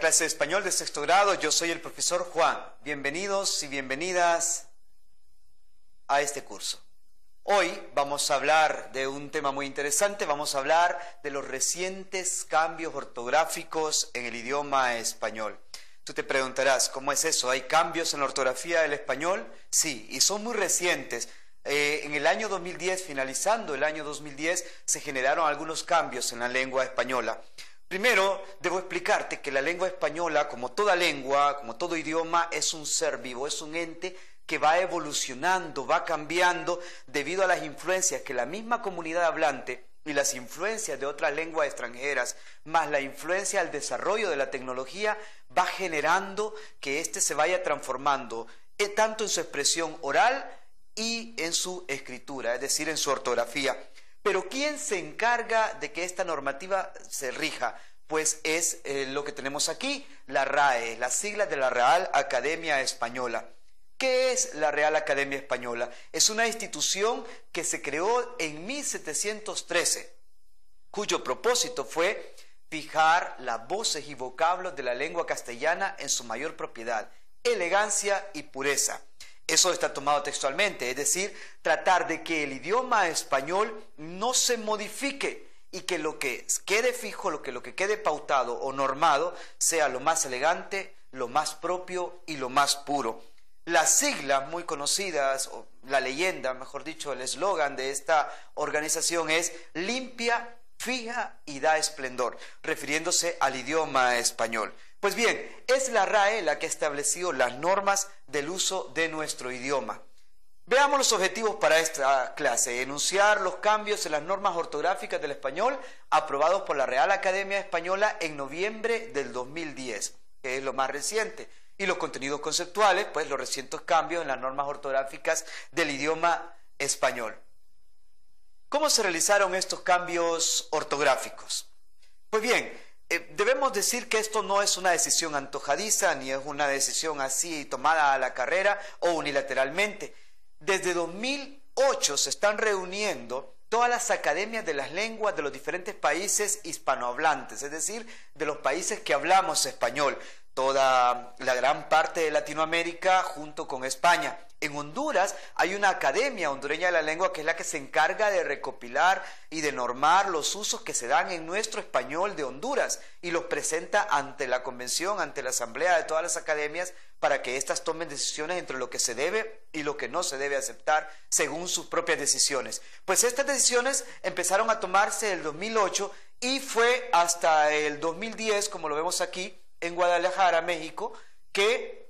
clase de español de sexto grado. Yo soy el profesor Juan. Bienvenidos y bienvenidas a este curso. Hoy vamos a hablar de un tema muy interesante. Vamos a hablar de los recientes cambios ortográficos en el idioma español. Tú te preguntarás, ¿cómo es eso? ¿Hay cambios en la ortografía del español? Sí, y son muy recientes. En el año 2010, finalizando el año 2010, se generaron algunos cambios en la lengua española. Primero, debo explicarte que la lengua española, como toda lengua, como todo idioma, es un ser vivo, es un ente que va evolucionando, va cambiando debido a las influencias que la misma comunidad hablante y las influencias de otras lenguas extranjeras, más la influencia al desarrollo de la tecnología, va generando que éste se vaya transformando tanto en su expresión oral y en su escritura, es decir, en su ortografía. Pero ¿quién se encarga de que esta normativa se rija? Pues es lo que tenemos aquí, la RAE, las siglas de la Real Academia Española. ¿Qué es la Real Academia Española? Es una institución que se creó en 1713, cuyo propósito fue fijar las voces y vocablos de la lengua castellana en su mayor propiedad, elegancia y pureza. Eso está tomado textualmente, es decir, tratar de que el idioma español no se modifique y que lo que quede fijo, lo que quede pautado o normado, sea lo más elegante, lo más propio y lo más puro. Las siglas muy conocidas, o la leyenda, mejor dicho, el eslogan de esta organización es limpia, fija y da esplendor, refiriéndose al idioma español. Pues bien, es la RAE la que ha establecido las normas del uso de nuestro idioma. Veamos los objetivos para esta clase. Enunciar los cambios en las normas ortográficas del español aprobados por la Real Academia Española en noviembre del 2010, que es lo más reciente. Y los contenidos conceptuales, pues los recientes cambios en las normas ortográficas del idioma español. ¿Cómo se realizaron estos cambios ortográficos? Pues bien, debemos decir que esto no es una decisión antojadiza, ni es una decisión así tomada a la carrera o unilateralmente. Desde 2008 se están reuniendo todas las academias de las lenguas de los diferentes países hispanohablantes, es decir, de los países que hablamos español, toda la gran parte de Latinoamérica junto con España. En Honduras hay una academia hondureña de la lengua que es la que se encarga de recopilar y de normar los usos que se dan en nuestro español de Honduras y los presenta ante la convención, ante la asamblea de todas las academias para que éstas tomen decisiones entre lo que se debe y lo que no se debe aceptar según sus propias decisiones. Pues estas decisiones empezaron a tomarse en el 2008 y fue hasta el 2010, como lo vemos aquí, en Guadalajara, México, que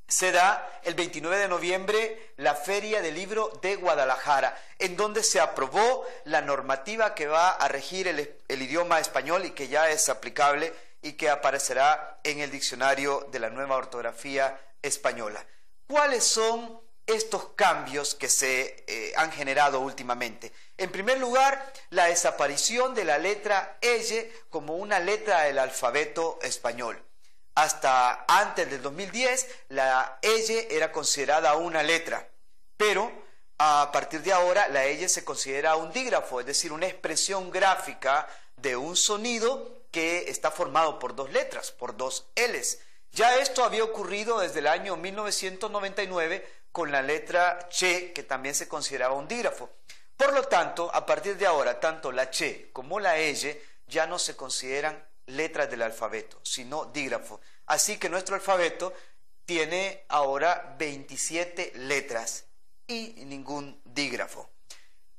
se da el 29 de noviembre la Feria del Libro de Guadalajara, en donde se aprobó la normativa que va a regir el idioma español y que ya es aplicable y que aparecerá en el diccionario de la nueva ortografía española. ¿Cuáles son estos cambios que se han generado últimamente? En primer lugar, la desaparición de la letra L como una letra del alfabeto español. Hasta antes del 2010, la L era considerada una letra, pero a partir de ahora la L se considera un dígrafo, es decir, una expresión gráfica de un sonido que está formado por dos letras, por dos L's. Ya esto había ocurrido desde el año 1999 con la letra Ch, que también se consideraba un dígrafo. Por lo tanto, a partir de ahora, tanto la Ch como la L ya no se consideran letras del alfabeto, sino dígrafo. Así que nuestro alfabeto tiene ahora 27 letras y ningún dígrafo.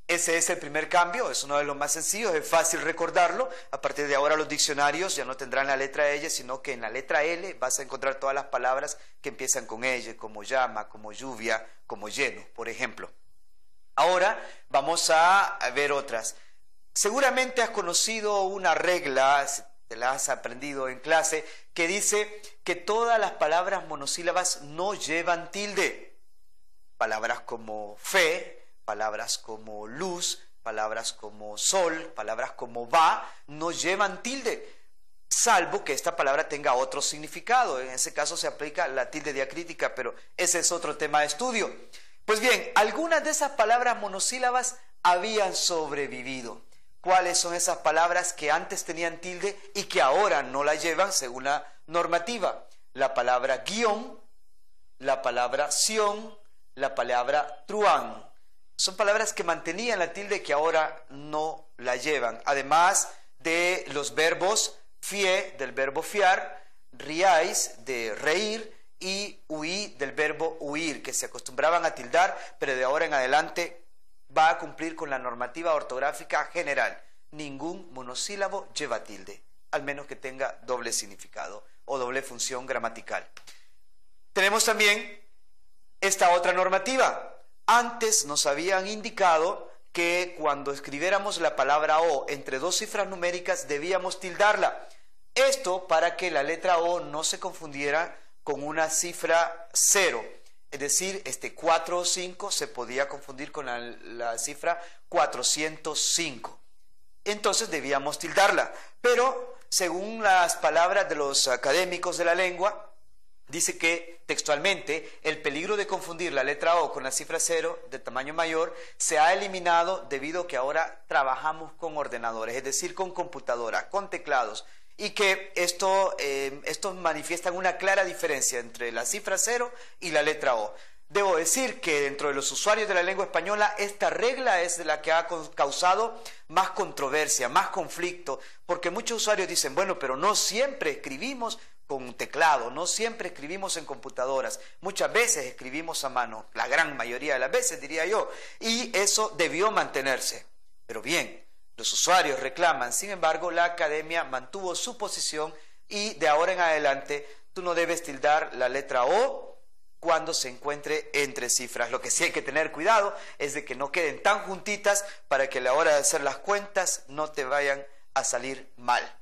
Ese es el primer cambio, es uno de los más sencillos, es fácil recordarlo. A partir de ahora los diccionarios ya no tendrán la letra L, sino que en la letra L vas a encontrar todas las palabras que empiezan con L, como llama, como lluvia, como lleno, por ejemplo. Ahora vamos a ver otras. Seguramente has conocido una regla, te la has aprendido en clase, que dice que todas las palabras monosílabas no llevan tilde. Palabras como fe, palabras como luz, palabras como sol, palabras como va, no llevan tilde, salvo que esta palabra tenga otro significado. En ese caso se aplica la tilde diacrítica, pero ese es otro tema de estudio. Pues bien, algunas de esas palabras monosílabas habían sobrevivido. ¿Cuáles son esas palabras que antes tenían tilde y que ahora no la llevan según la normativa. La palabra guión, la palabra sion, la palabra truán. Son palabras que mantenían la tilde que ahora no la llevan. Además de los verbos fie, del verbo fiar, riáis, de reír, y huí, del verbo huir, que se acostumbraban a tildar, pero de ahora en adelante va a cumplir con la normativa ortográfica general. Ningún monosílabo lleva tilde, al menos que tenga doble significado o doble función gramatical. Tenemos también esta otra normativa. Antes nos habían indicado que cuando escribiéramos la palabra O entre dos cifras numéricas debíamos tildarla. Esto para que la letra O no se confundiera con una cifra 0. Es decir, 4 o 5 se podía confundir con la cifra 405. Entonces debíamos tildarla. Pero según las palabras de los académicos de la lengua, dice que textualmente el peligro de confundir la letra O con la cifra 0 de tamaño mayor se ha eliminado debido a que ahora trabajamos con ordenadores, es decir, con computadora, con teclados, y que esto manifiesta una clara diferencia entre la cifra 0 y la letra O. Debo decir que dentro de los usuarios de la lengua española esta regla es de la que ha causado más controversia, más conflicto, porque muchos usuarios dicen, bueno, pero no siempre escribimos con teclado, no siempre escribimos en computadoras, muchas veces escribimos a mano, la gran mayoría de las veces diría yo, y eso debió mantenerse. Pero bien, los usuarios reclaman, sin embargo, la academia mantuvo su posición y de ahora en adelante tú no debes tildar la letra O cuando se encuentre entre cifras. Lo que sí hay que tener cuidado es de que no queden tan juntitas para que a la hora de hacer las cuentas no te vayan a salir mal.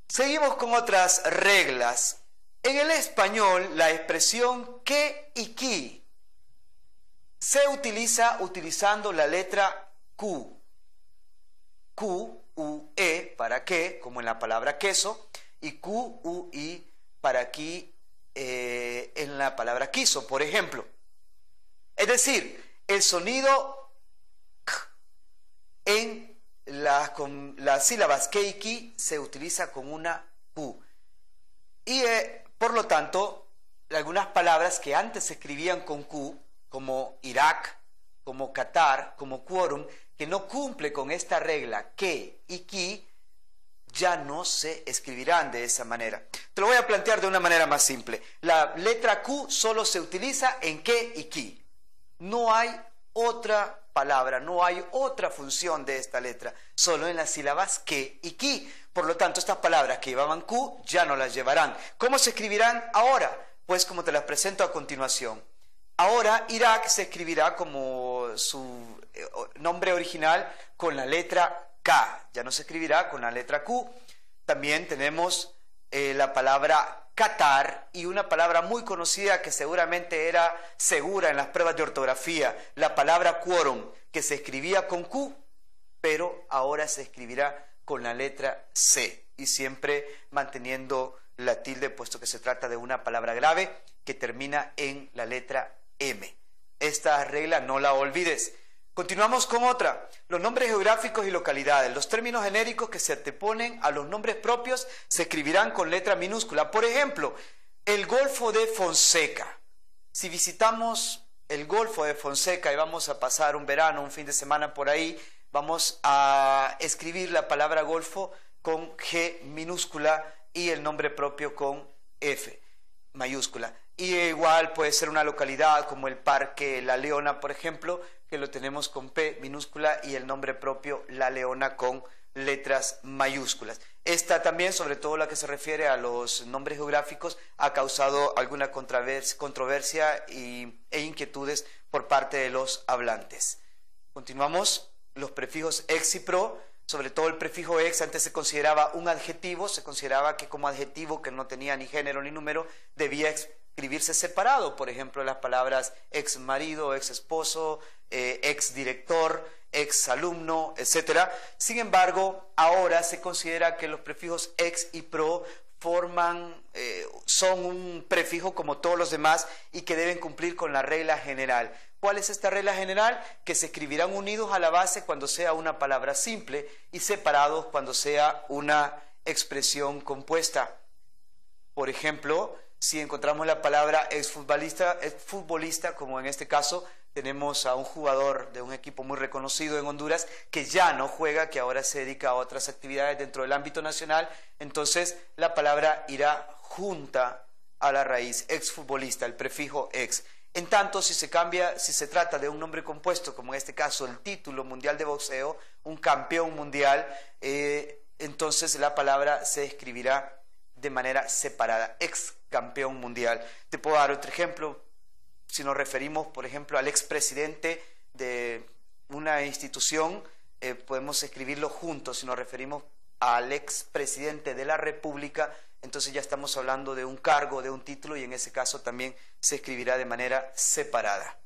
Seguimos con otras reglas. En el español, la expresión que y qui se utiliza utilizando la letra Q. Q, U, E para qué, como en la palabra queso, y Q, U, I para aquí en la palabra quiso, por ejemplo. Es decir, el sonido K en las sílabas que y qui se utiliza con una Q. Y por lo tanto, algunas palabras que antes se escribían con Q, como Irak, como Qatar, como quórum, que no cumple con esta regla que y qui, ya no se escribirán de esa manera. Te lo voy a plantear de una manera más simple. La letra Q solo se utiliza en que y qui. No hay otra palabra, no hay otra función de esta letra, solo en las sílabas que y qui. Por lo tanto, estas palabras que llevaban Q ya no las llevarán. ¿Cómo se escribirán ahora? Pues como te las presento a continuación. Ahora Irak se escribirá como su nombre original con la letra K, ya no se escribirá con la letra Q. También tenemos la palabra Qatar y una palabra muy conocida que seguramente era segura en las pruebas de ortografía, la palabra quórum, que se escribía con Q, pero ahora se escribirá con la letra C y siempre manteniendo la tilde, puesto que se trata de una palabra grave que termina en la letra M. Esta regla no la olvides. Continuamos con otra. Los nombres geográficos y localidades. Los términos genéricos que se anteponen a los nombres propios se escribirán con letra minúscula. Por ejemplo, el Golfo de Fonseca. Si visitamos el Golfo de Fonseca y vamos a pasar un verano, un fin de semana por ahí, vamos a escribir la palabra Golfo con G minúscula y el nombre propio con F mayúscula. Y igual puede ser una localidad como el Parque La Leona, por ejemplo, que lo tenemos con P minúscula y el nombre propio La Leona con letras mayúsculas. Esta también, sobre todo la que se refiere a los nombres geográficos, ha causado alguna controversia e inquietudes por parte de los hablantes. Continuamos. Los prefijos ex y pro, sobre todo el prefijo ex, antes se consideraba un adjetivo, se consideraba que como adjetivo que no tenía ni género ni número, debía escribirse separado. Por ejemplo, las palabras ex marido, ex esposo, ex director, ex alumno, etc. Sin embargo, ahora se considera que los prefijos ex y pro son un prefijo como todos los demás y que deben cumplir con la regla general. ¿Cuál es esta regla general? Que se escribirán unidos a la base cuando sea una palabra simple y separados cuando sea una expresión compuesta. Por ejemplo, si encontramos la palabra exfutbolista, como en este caso, tenemos a un jugador de un equipo muy reconocido en Honduras que ya no juega, que ahora se dedica a otras actividades dentro del ámbito nacional, entonces la palabra irá junta a la raíz, exfutbolista, el prefijo ex. En tanto, si se trata de un nombre compuesto, como en este caso el título mundial de boxeo, un campeón mundial, entonces la palabra se escribirá de manera separada, ex campeón mundial. Te puedo dar otro ejemplo. Si nos referimos, por ejemplo, al expresidente de una institución, podemos escribirlo juntos. Si nos referimos al expresidente de la República, entonces ya estamos hablando de un cargo, de un título, y en ese caso también se escribirá de manera separada.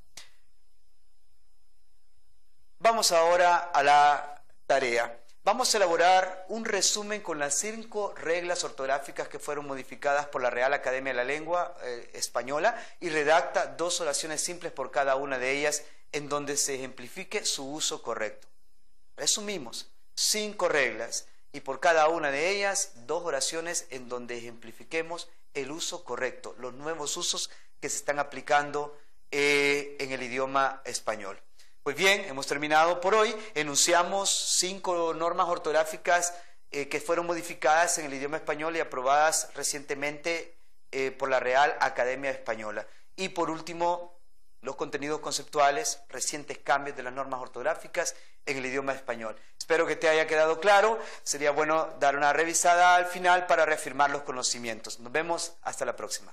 Vamos ahora a la tarea. Vamos a elaborar un resumen con las 5 reglas ortográficas que fueron modificadas por la Real Academia de la Lengua Española, y redacta 2 oraciones simples por cada una de ellas en donde se ejemplifique su uso correcto. Resumimos, 5 reglas y por cada una de ellas 2 oraciones en donde ejemplifiquemos el uso correcto, los nuevos usos que se están aplicando en el idioma español. Pues bien, hemos terminado por hoy. Enunciamos 5 normas ortográficas que fueron modificadas en el idioma español y aprobadas recientemente por la Real Academia Española. Y por último, los contenidos conceptuales, recientes cambios de las normas ortográficas en el idioma español. Espero que te haya quedado claro. Sería bueno dar una revisada al final para reafirmar los conocimientos. Nos vemos hasta la próxima.